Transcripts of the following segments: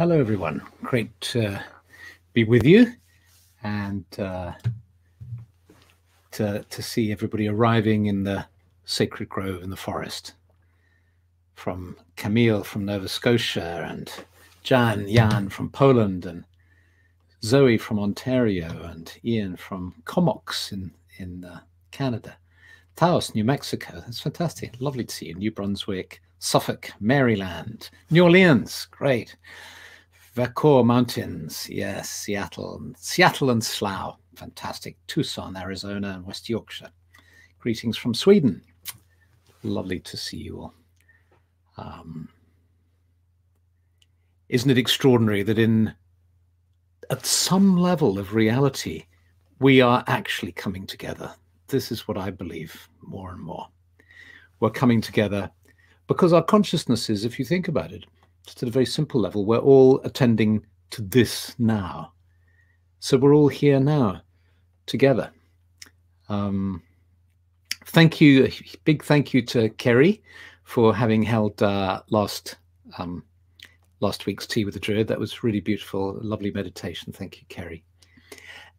Hello, everyone. Great to be with you and to see everybody arriving in the sacred grove in the forest. From Camille from Nova Scotia and Jan from Poland and Zoe from Ontario and Ian from Comox in Canada. Taos, New Mexico. That's fantastic. Lovely to see you. New Brunswick, Suffolk, Maryland, New Orleans. Great. Vercors Mountains, yes, Seattle and Slough, fantastic. Tucson, Arizona, and West Yorkshire. Greetings from Sweden. Lovely to see you all. Isn't it extraordinary that at some level of reality, we are actually coming together? This is what I believe more and more. We're coming together because our consciousnesses, if you think about it, just at a very simple level, we're all attending to this now. So we're all here now together. Thank you, a big thank you to Kerry for having held last week's Tea with the Druid. That was really beautiful, lovely meditation. Thank you, Kerry.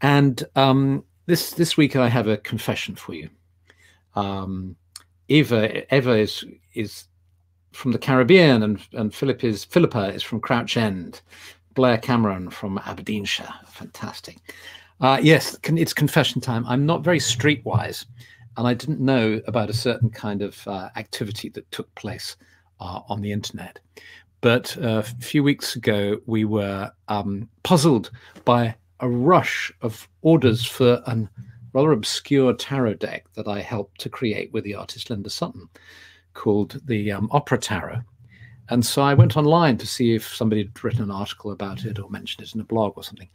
And this week I have a confession for you. Eva is from the Caribbean, and Philippa is from Crouch End. Blair Cameron from Aberdeenshire. Fantastic. Yes, it's confession time. I'm not very streetwise, and I didn't know about a certain kind of activity that took place on the internet. But a few weeks ago, we were puzzled by a rush of orders for a rather obscure tarot deck that I helped to create with the artist Linda Sutton, called the Opera Tarot. And so I went online to see if somebody had written an article about it or mentioned it in a blog or something.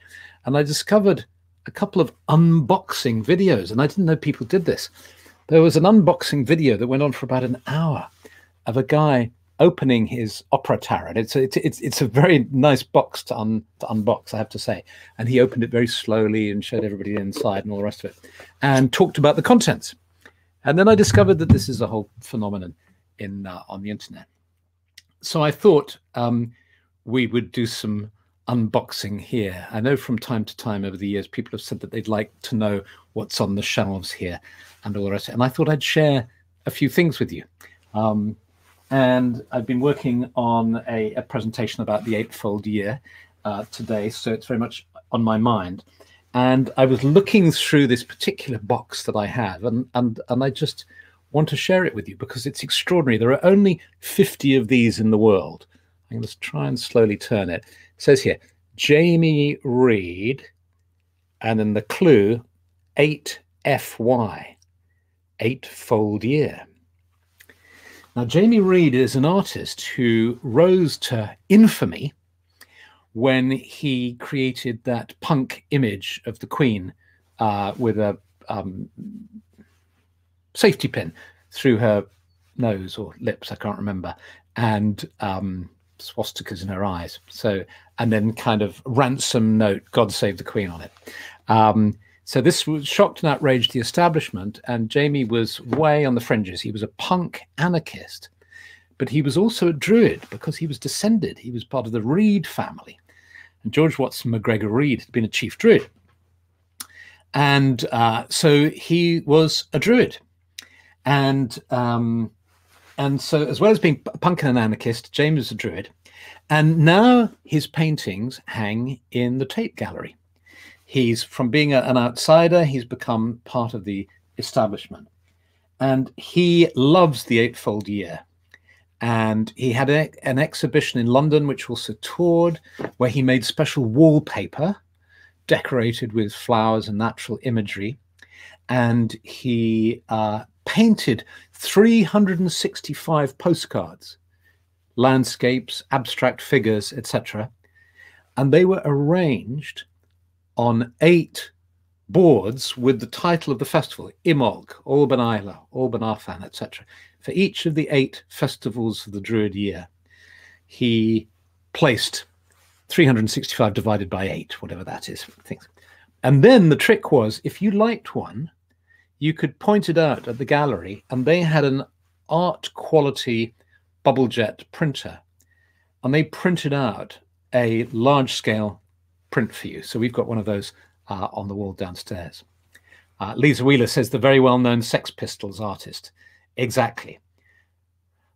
And I discovered a couple of unboxing videos, and I didn't know people did this. There was an unboxing video that went on for about an hour of a guy opening his Opera Tarot. It's a very nice box to unbox, I have to say. And he opened it very slowly and showed everybody the inside and all the rest of it, and talked about the contents. And then I discovered that this is a whole phenomenon on the internet. So I thought we would do some unboxing here. I know from time to time over the years, people have said that they'd like to know what's on the shelves here and all the rest. And I thought I'd share a few things with you. And I've been working on a presentation about the eightfold year today, so it's very much on my mind. And I was looking through this particular box that I have, and I just want to share it with you because it's extraordinary. There are only 50 of these in the world. I'm going to try and slowly turn it. It says here, Jamie Reed, and then the clue, 8FY, eightfold year. Now, Jamie Reed is an artist who rose to infamy when he created that punk image of the Queen with a safety pin through her nose or lips, I can't remember, and swastikas in her eyes. So, and then kind of ransom note, God save the Queen on it. So this shocked and outraged the establishment, and Jamie was way on the fringes. He was a punk anarchist, but he was also a Druid because he was descended. He was part of the Reed family. And George Watson MacGregor Reed had been a chief Druid. And so he was a Druid. And so as well as being a punk and an anarchist, James is a Druid. And now his paintings hang in the Tate Gallery. He's, from being an outsider, he's become part of the establishment. And he loves the eightfold year. And he had an exhibition in London, which also toured, where he made special wallpaper decorated with flowers and natural imagery. And he painted 365 postcards, landscapes, abstract figures, etc. And they were arranged on 8 boards with the title of the festival, Imog, Alban Isla, Alban Arfan, etc. For each of the 8 festivals of the Druid year, he placed 365 divided by 8, whatever that is. Things. And then the trick was, if you liked one, you could point it out at the gallery, and they had an art quality bubble jet printer, and they printed out a large-scale print for you. So we've got one of those on the wall downstairs. Lisa Wheeler says, the very well-known Sex Pistols artist. Exactly.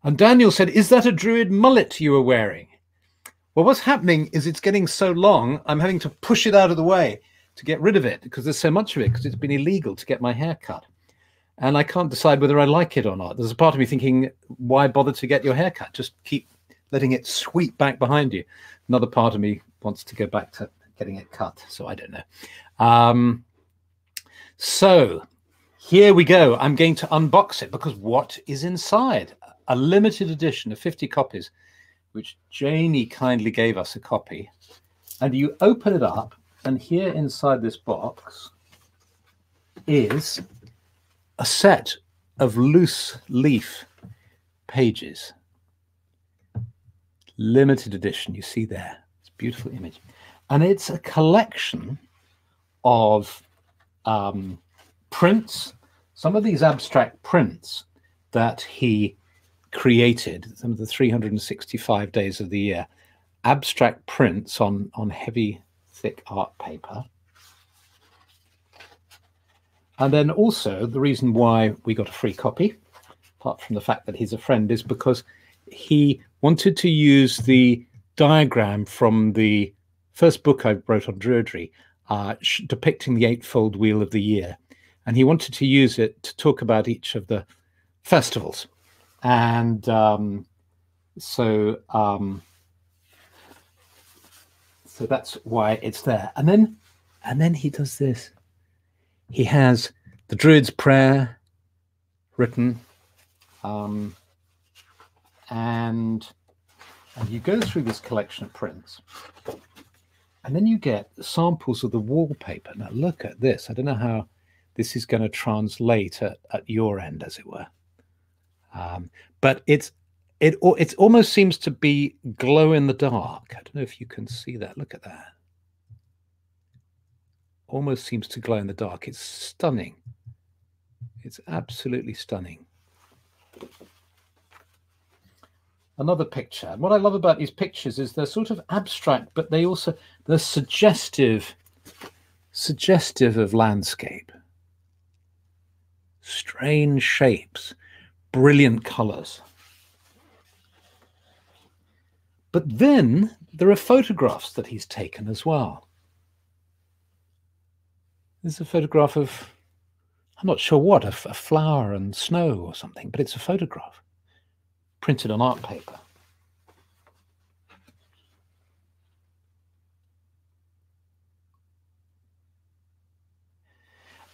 And Daniel said, is that a Druid mullet you were wearing? Well, what's happening is it's getting so long, I'm having to push it out of the way to get rid of it because there's so much of it, because it's been illegal to get my hair cut. And I can't decide whether I like it or not. There's a part of me thinking, why bother to get your hair cut? Just keep letting it sweep back behind you. Another part of me wants to go back to getting it cut, so I don't know. So here we go. I'm going to unbox it because what is inside? A limited edition of 50 copies, which Janie kindly gave us a copy. And you open it up, and here inside this box is a set of loose leaf pages. Limited edition, you see there. It's a beautiful image. And it's a collection of prints, some of these abstract prints that he created, some of the 365 days of the year, abstract prints on heavy, thick art paper. And then also the reason why we got a free copy, apart from the fact that he's a friend, is because he wanted to use the diagram from the first book I wrote on Druidry, depicting the eightfold wheel of the year. And he wanted to use it to talk about each of the festivals. And so that's why it's there. And then he does this. He has the Druid's Prayer written, and you go through this collection of prints, and then you get samples of the wallpaper. Now look at this. I don't know how this is going to translate at your end, as it were, but it almost seems to be glow in the dark. I don't know if you can see that. Look at that. Almost seems to glow in the dark. It's stunning. It's absolutely stunning. Another picture. And what I love about these pictures is they're sort of abstract, but they're suggestive of landscape. Strange shapes, brilliant colors. But then there are photographs that he's taken as well. There's a photograph of, I'm not sure what, a flower and snow or something, but it's a photograph printed on art paper.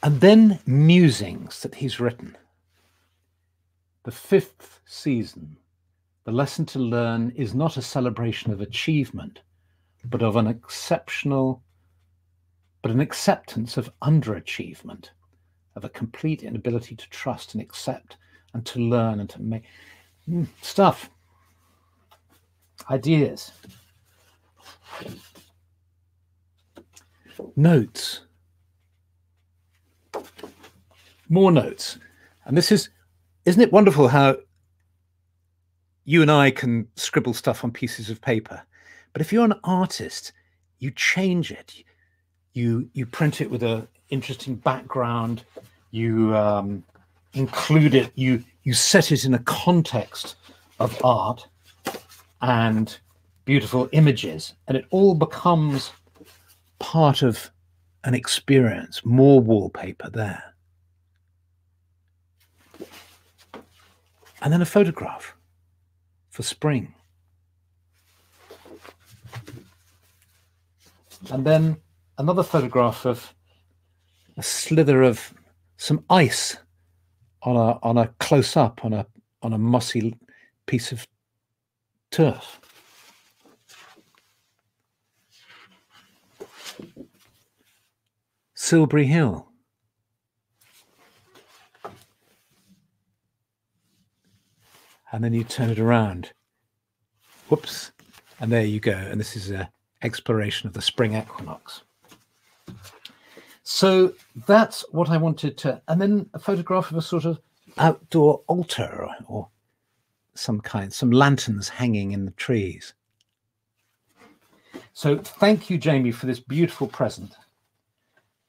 And then musings that he's written. The 5th season, the lesson to learn is not a celebration of achievement, but of an acceptance of underachievement, of a complete inability to trust and accept and to learn and to make stuff, ideas, notes, more notes. And this is, isn't it wonderful how you and I can scribble stuff on pieces of paper, but if you're an artist, you change it. You print it with an interesting background, you include it, you set it in a context of art and beautiful images, and it all becomes part of an experience. More wallpaper there. And then a photograph for spring. And then another photograph of a slither of some ice on a close-up on a mossy piece of turf. Silbury Hill. And then you turn it around. Whoops. And there you go. And this is an exploration of the spring equinox. So that's what I wanted to, and then a photograph of a sort of outdoor altar or some kind, some lanterns hanging in the trees. So thank you, Jamie, for this beautiful present.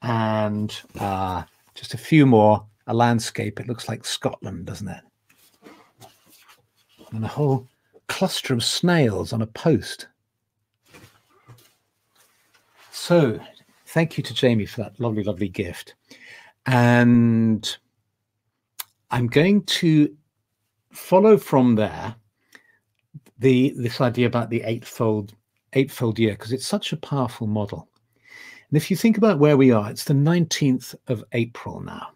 And just a few more, a landscape. It looks like Scotland, doesn't it? And a whole cluster of snails on a post. So thank you to Jamie for that lovely, lovely gift. And I'm going to follow from there this idea about the eightfold year, because it's such a powerful model. And if you think about where we are, it's the 19th of April now.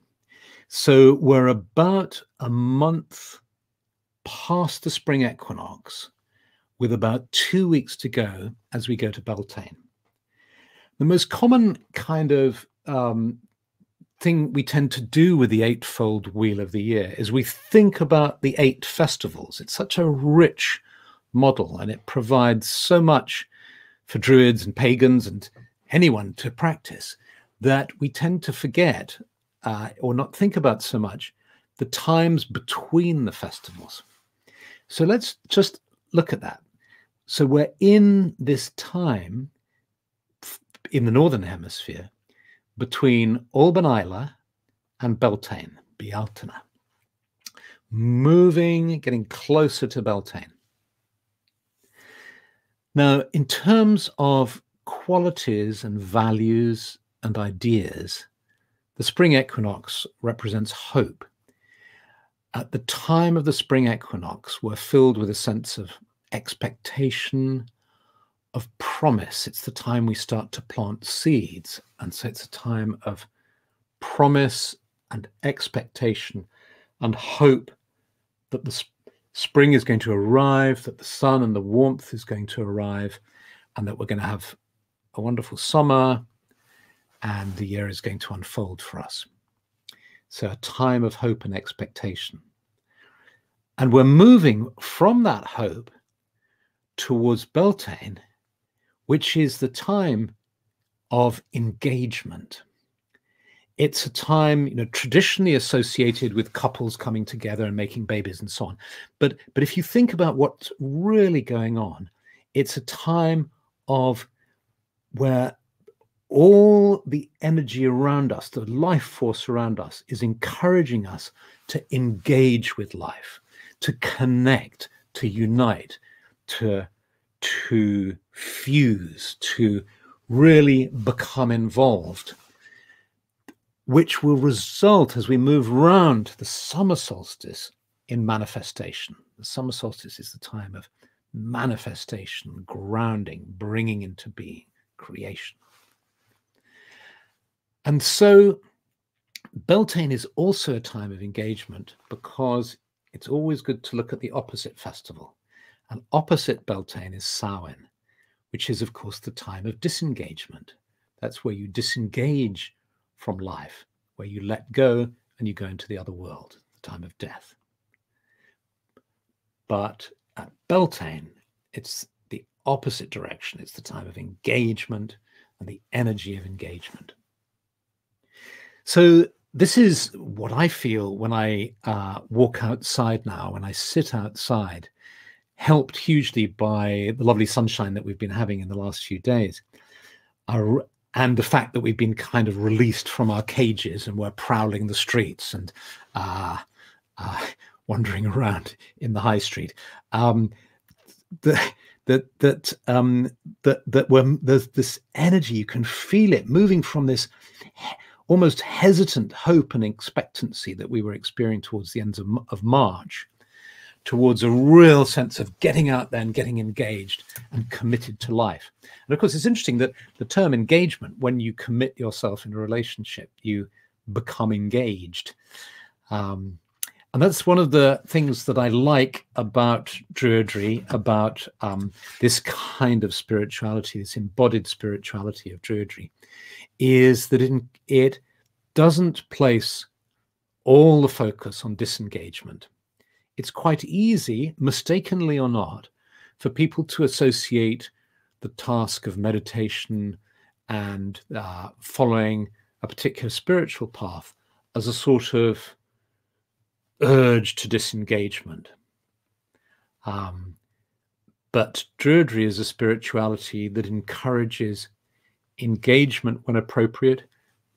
So we're about a month past the spring equinox, with about 2 weeks to go as we go to Beltane. The most common kind of thing we tend to do with the eightfold wheel of the year is we think about the 8 festivals. It's such a rich model, and it provides so much for Druids and pagans and anyone to practice, that we tend to forget or not think about so much the times between the festivals. So let's just look at that. So we're in this time in the Northern Hemisphere between Alban Isla and Beltane, Bealtaine, moving, getting closer to Beltane. Now, in terms of qualities and values and ideas, the spring equinox represents hope. At the time of the spring equinox, we're filled with a sense of expectation, of promise. It's the time we start to plant seeds. And so it's a time of promise and expectation and hope that the spring is going to arrive, that the sun and the warmth is going to arrive, and that we're going to have a wonderful summer, and the year is going to unfold for us. So a time of hope and expectation. And we're moving from that hope towards Beltane, which is the time of engagement. It's a time, traditionally associated with couples coming together and making babies and so on. But if you think about what's really going on, it's a time of where all the energy around us, the life force around us, is encouraging us to engage with life, to connect, to unite, to fuse, to really become involved, which will result, as we move round the summer solstice, in manifestation. The summer solstice is the time of manifestation, grounding, bringing into being, creation. And so Beltane is also a time of engagement, because it's always good to look at the opposite festival. And opposite Beltane is Samhain, which is, of course, the time of disengagement. That's where you disengage from life, where you let go and you go into the other world, the time of death. But at Beltane, it's the opposite direction. It's the time of engagement and the energy of engagement. So this is what I feel when I walk outside now, when I sit outside, helped hugely by the lovely sunshine that we've been having in the last few days. And the fact that we've been kind of released from our cages and we're prowling the streets and wandering around in the high street. There's this energy, you can feel it moving from this almost hesitant hope and expectancy that we were experiencing towards the end of March, towards a real sense of getting out there and getting engaged and committed to life. And of course, it's interesting that the term engagement, when you commit yourself in a relationship, you become engaged. And that's one of the things that I like about Druidry, about this kind of spirituality, this embodied spirituality of Druidry, is that it doesn't place all the focus on disengagement. It's quite easy, mistakenly or not, for people to associate the task of meditation and following a particular spiritual path as a sort of urge to disengagement. But Druidry is a spirituality that encourages engagement when appropriate,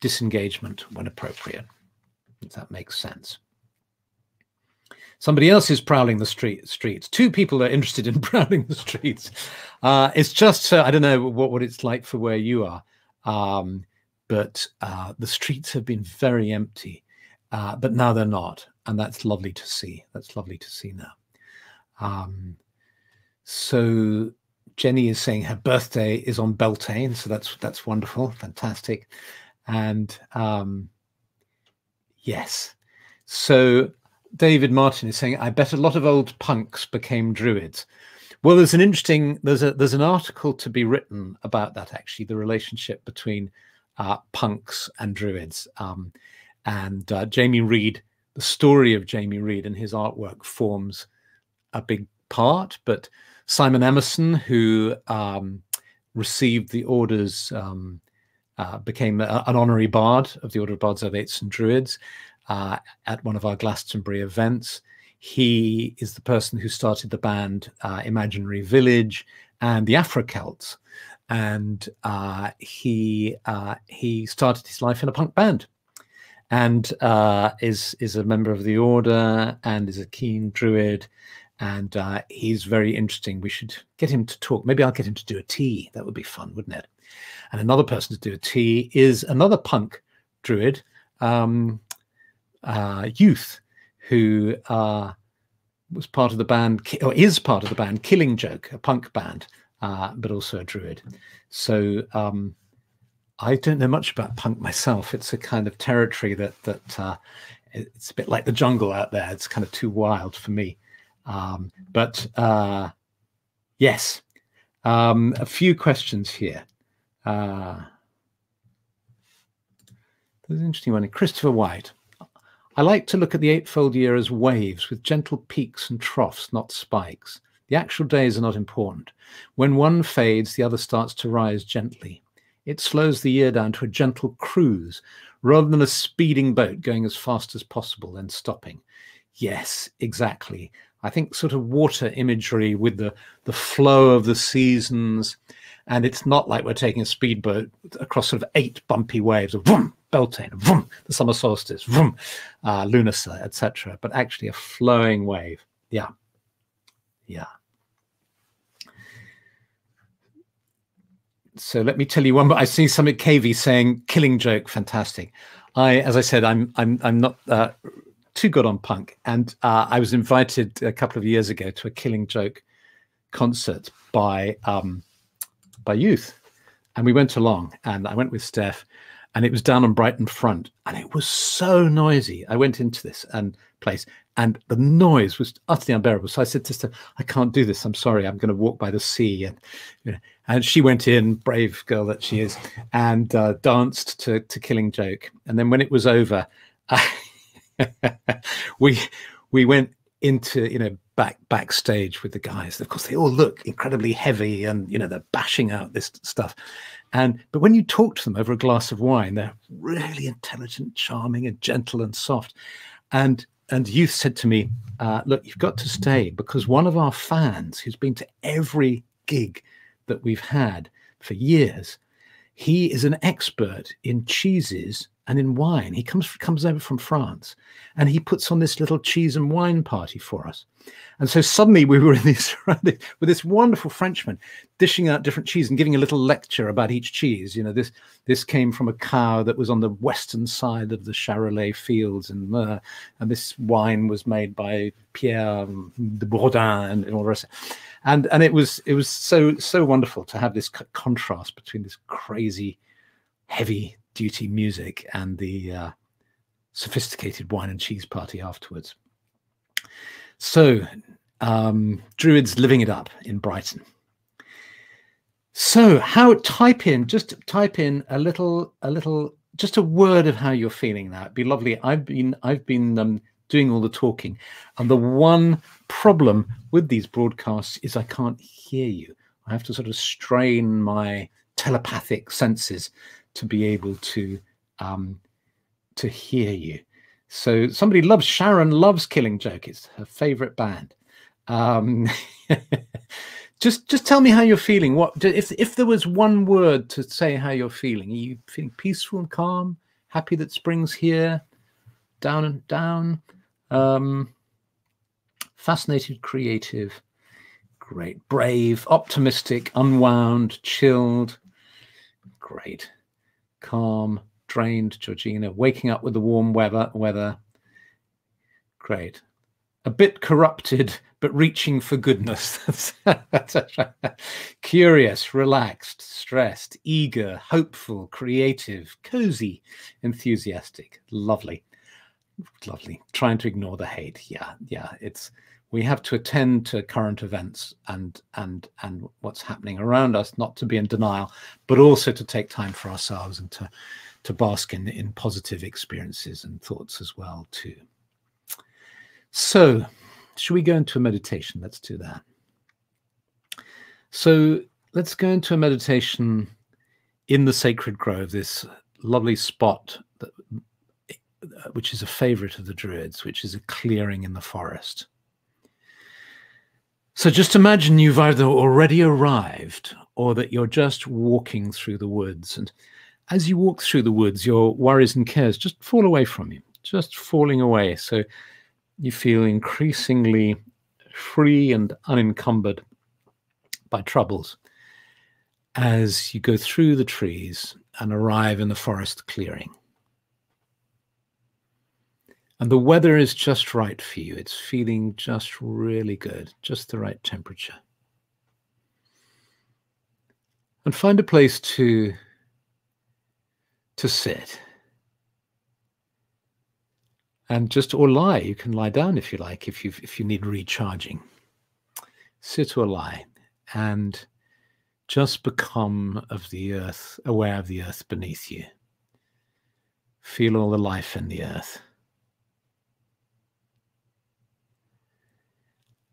disengagement when appropriate, if that makes sense. Somebody else is prowling the streets. Two people are interested in prowling the streets. It's just, I don't know what it's like for where you are, but the streets have been very empty, but now they're not. And that's lovely to see. That's lovely to see now. So Jenny is saying her birthday is on Beltane, so that's wonderful, fantastic. And yes, so David Martin is saying, I bet a lot of old punks became druids. Well, there's an interesting, there's an article to be written about that, actually, the relationship between punks and druids. And Jamie Reed, the story of Jamie Reed and his artwork forms a big part, but Simon Emerson, who received the orders, became an honorary bard of the Order of Bards, Ovates and Druids at one of our Glastonbury events. He is the person who started the band Imaginary Village and the Afro-Celts. And he started his life in a punk band, and is a member of the order and is a keen druid. And he's very interesting. We should get him to talk. Maybe I'll get him to do a tea. That would be fun, wouldn't it? And another person to do a tea is another punk druid, Youth, who was part of the band, or is part of the band Killing Joke, a punk band, but also a druid. So I don't know much about punk myself. It's a kind of territory that it's a bit like the jungle out there. It's kind of too wild for me. But yes, a few questions here. There's an interesting one. Christopher White. I like to look at the eightfold year as waves with gentle peaks and troughs, not spikes. The actual days are not important. When one fades, the other starts to rise gently. It slows the year down to a gentle cruise rather than a speeding boat going as fast as possible, then stopping. Yes, exactly. I think sort of water imagery with the flow of the seasons, and it's not like we're taking a speedboat across sort of 8 bumpy waves of vroom, Beltane, vroom, the summer solstice, vroom, Lunasa, etc. But actually a flowing wave. Yeah, yeah. So let me tell you one. But I see some at KV saying Killing Joke, fantastic. As I said, I'm not too good on punk, and I was invited a couple of years ago to a Killing Joke concert by Youth, and we went along, and I went with Steph, and it was down on Brighton Front, and it was so noisy. I went into this place, and the noise was utterly unbearable. So I said to Steph, I can't do this. I'm sorry. I'm going to walk by the sea. And you know, and she went in, brave girl that she is, and danced to Killing Joke. And then when it was over, we went into backstage with the guys. Of course, they all look incredibly heavy, and they're bashing out this stuff. But when you talk to them over a glass of wine, they're really intelligent, charming, and gentle and soft. And Youth said to me, look, you've got to stay, because one of our fans who's been to every gig that we've had for years, he is an expert in cheeses and in wine. He comes over from France, and he puts on this little cheese and wine party for us. And so suddenly we were surrounded with this wonderful Frenchman dishing out different cheese and giving a little lecture about each cheese. This came from a cow that was on the western side of the Charolais fields, and this wine was made by Pierre de Bourdin and all the rest. And it was so wonderful to have this contrast between this crazy, heavy duty music and the sophisticated wine and cheese party afterwards. So Druids living it up in Brighton. So just type in a little, just a word of how you're feeling now. It'd be lovely. I've been doing all the talking, and the one problem with these broadcasts is I can't hear you. I have to sort of strain my telepathic senses to be able to hear you. So Sharon loves Killing Joke. It's her favorite band. Just tell me how you're feeling. What if there was one word to say how you're feeling? Are you feeling peaceful and calm, happy that spring's here, down and down, fascinated, creative, great, brave, optimistic, unwound, chilled, great, calm, drained, Georgina, waking up with the warm weather, great, a bit corrupted, but reaching for goodness. Curious, relaxed, stressed, eager, hopeful, creative, cozy, enthusiastic, lovely, lovely. Trying to ignore the hate. Yeah. We have to attend to current events and what's happening around us, not to be in denial, but also to take time for ourselves and to bask in positive experiences and thoughts as well too. So, should we go into a meditation? Let's do that. So let's go into a meditation in the sacred grove, this lovely spot which is a favorite of the Druids, which is a clearing in the forest. So just imagine you've either already arrived or that you're just walking through the woods. And as you walk through the woods, your worries and cares just fall away from you, just falling away. So you feel increasingly free and unencumbered by troubles as you go through the trees and arrive in the forest clearing. And the weather is just right for you. It's feeling just really good, just the right temperature. And find a place to sit. And just, or lie. You can lie down if you like, if you need recharging. Sit or lie and just become of the earth, aware of the earth beneath you. Feel all the life in the earth.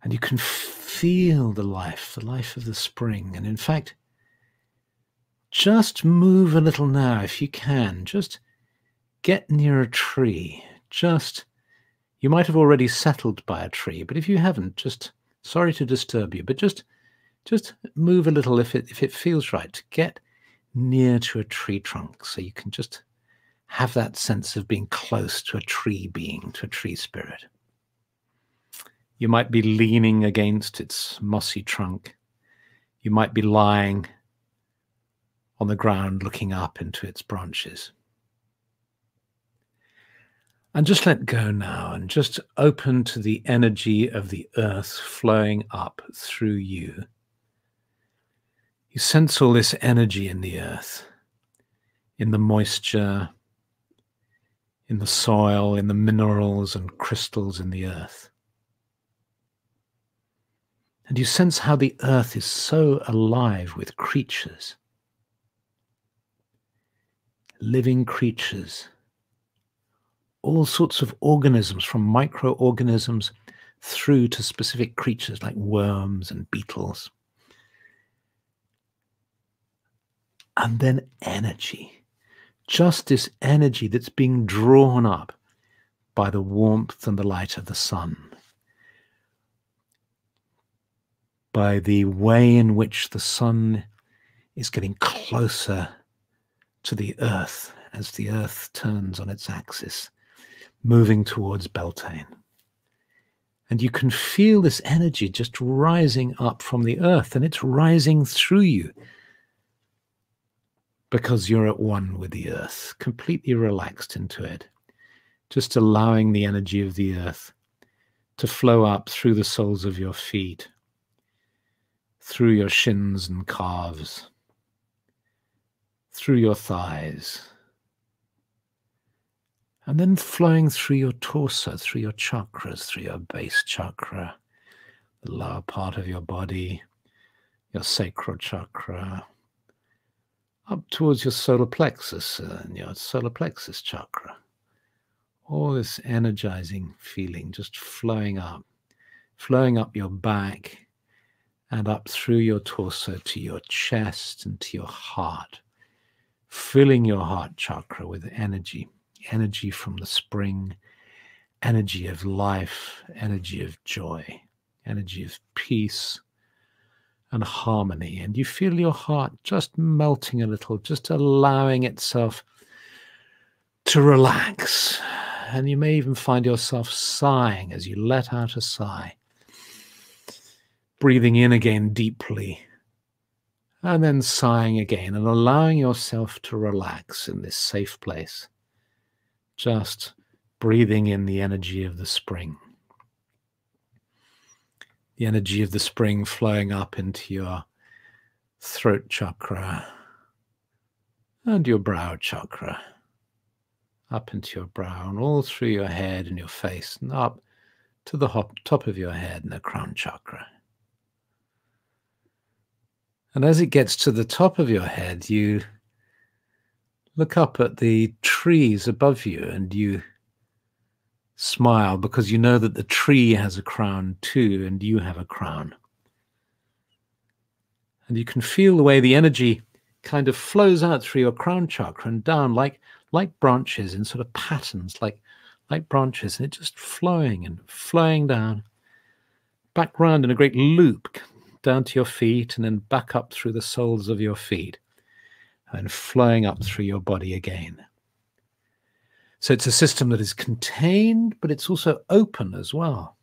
And you can feel the life of the spring. And in fact, just move a little now if you can. Just get near a tree. You might have already settled by a tree, but if you haven't, just, sorry to disturb you, but just move a little if it feels right, to get near to a tree trunk so you can just have that sense of being close to a tree being, to a tree spirit. You might be leaning against its mossy trunk. You might be lying on the ground looking up into its branches. And just let go now and just open to the energy of the earth flowing up through you. You sense all this energy in the earth, in the moisture, in the soil, in the minerals and crystals in the earth. And you sense how the earth is so alive with creatures, living creatures, all sorts of organisms, from microorganisms through to specific creatures like worms and beetles. And then energy, just this energy that's being drawn up by the warmth and the light of the sun, by the way in which the sun is getting closer to the earth as the earth turns on its axis, moving towards Beltane. And you can feel this energy just rising up from the earth, and it's rising through you because you're at one with the earth, completely relaxed into it, just allowing the energy of the earth to flow up through the soles of your feet, through your shins and calves, through your thighs, and then flowing through your torso, through your chakras, through your base chakra, the lower part of your body, your sacral chakra, up towards your solar plexus and your solar plexus chakra. All this energizing feeling just flowing up your back and up through your torso to your chest and to your heart, filling your heart chakra with energy from the spring, energy of life, energy of joy, energy of peace, and harmony. And you feel your heart just melting a little, just allowing itself to relax. And you may even find yourself sighing as you let out a sigh. Breathing in again deeply, and then sighing again, and allowing yourself to relax in this safe place. Just breathing in the energy of the spring. The energy of the spring flowing up into your throat chakra and your brow chakra. Up into your brow and all through your head and your face, and up to the top of your head and the crown chakra. And as it gets to the top of your head, you look up at the trees above you and you smile, because you know that the tree has a crown too, and you have a crown. And you can feel the way the energy kind of flows out through your crown chakra and down like branches in sort of patterns, like branches, and it's just flowing and flowing down, back round in a great loop, down to your feet, and then back up through the soles of your feet, and flowing up through your body again. So it's a system that is contained, but it's also open as well.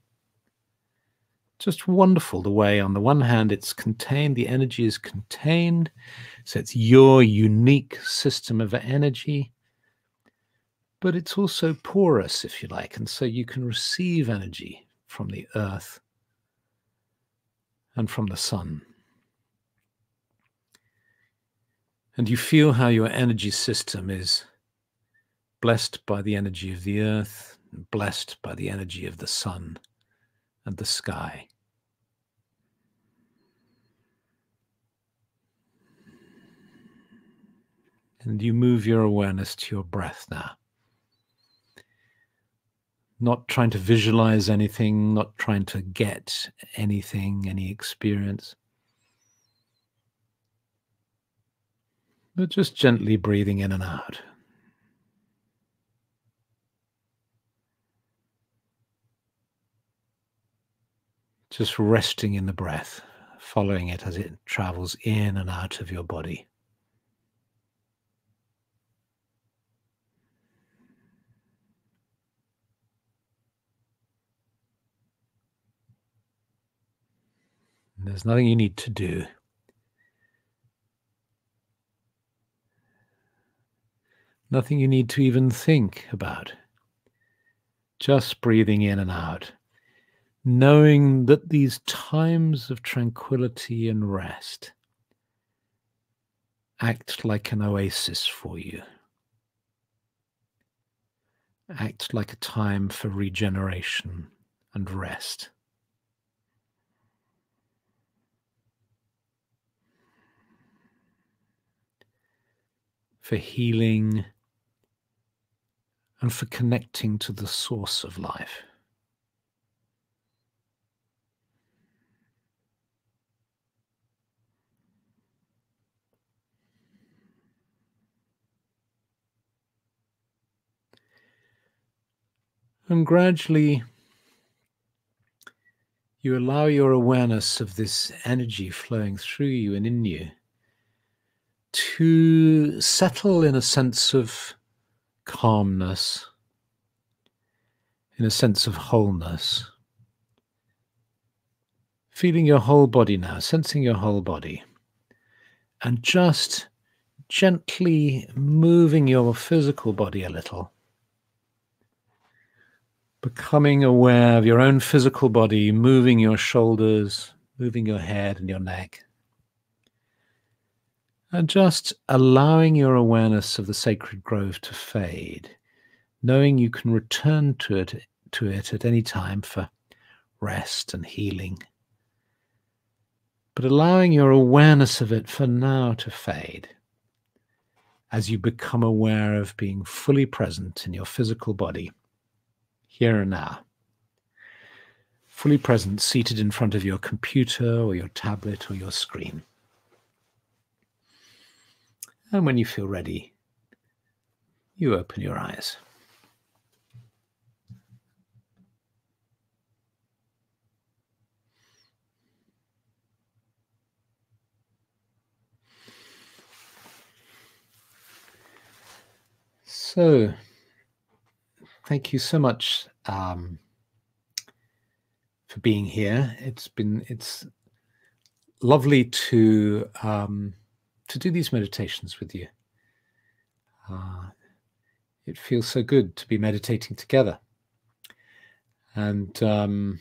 Just wonderful the way, on the one hand, it's contained, the energy is contained, so it's your unique system of energy, but it's also porous, if you like, and so you can receive energy from the earth and from the sun. And you feel how your energy system is blessed by the energy of the earth, and blessed by the energy of the sun and the sky. And you move your awareness to your breath now. Not trying to visualize anything, not trying to get anything, any experience, but just gently breathing in and out. Just resting in the breath, following it as it travels in and out of your body. And there's nothing you need to do. Nothing you need to even think about. Just breathing in and out, knowing that these times of tranquility and rest act like an oasis for you. Act like a time for regeneration and rest. For healing and for connecting to the source of life. And gradually, you allow your awareness of this energy flowing through you and in you to settle in a sense of calmness, in a sense of wholeness. Feeling your whole body now, sensing your whole body, and just gently moving your physical body a little. Becoming aware of your own physical body, moving your shoulders, moving your head and your neck. And just allowing your awareness of the sacred grove to fade, knowing you can return to it at any time for rest and healing. But allowing your awareness of it for now to fade as you become aware of being fully present in your physical body, here and now. Fully present, seated in front of your computer or your tablet or your screen. And when you feel ready, you open your eyes. So, thank you so much for being here. It's lovely to do these meditations with you. It feels so good to be meditating together. And and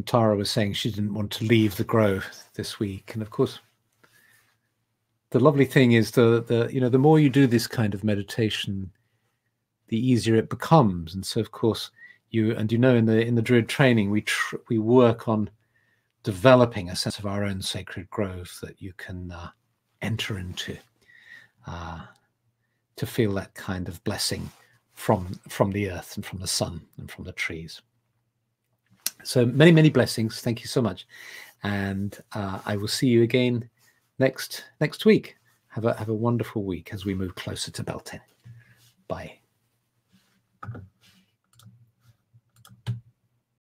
Tara was saying she didn't want to leave the grove this week. And of course, the lovely thing is the more you do this kind of meditation, the easier it becomes. And so, of course, in the Druid training, we work on developing a sense of our own sacred grove that you can enter into to feel that kind of blessing from the earth and from the sun and from the trees. So many, many blessings. Thank you so much. And I will see you again next week. Have a wonderful week as we move closer to Beltane. Bye.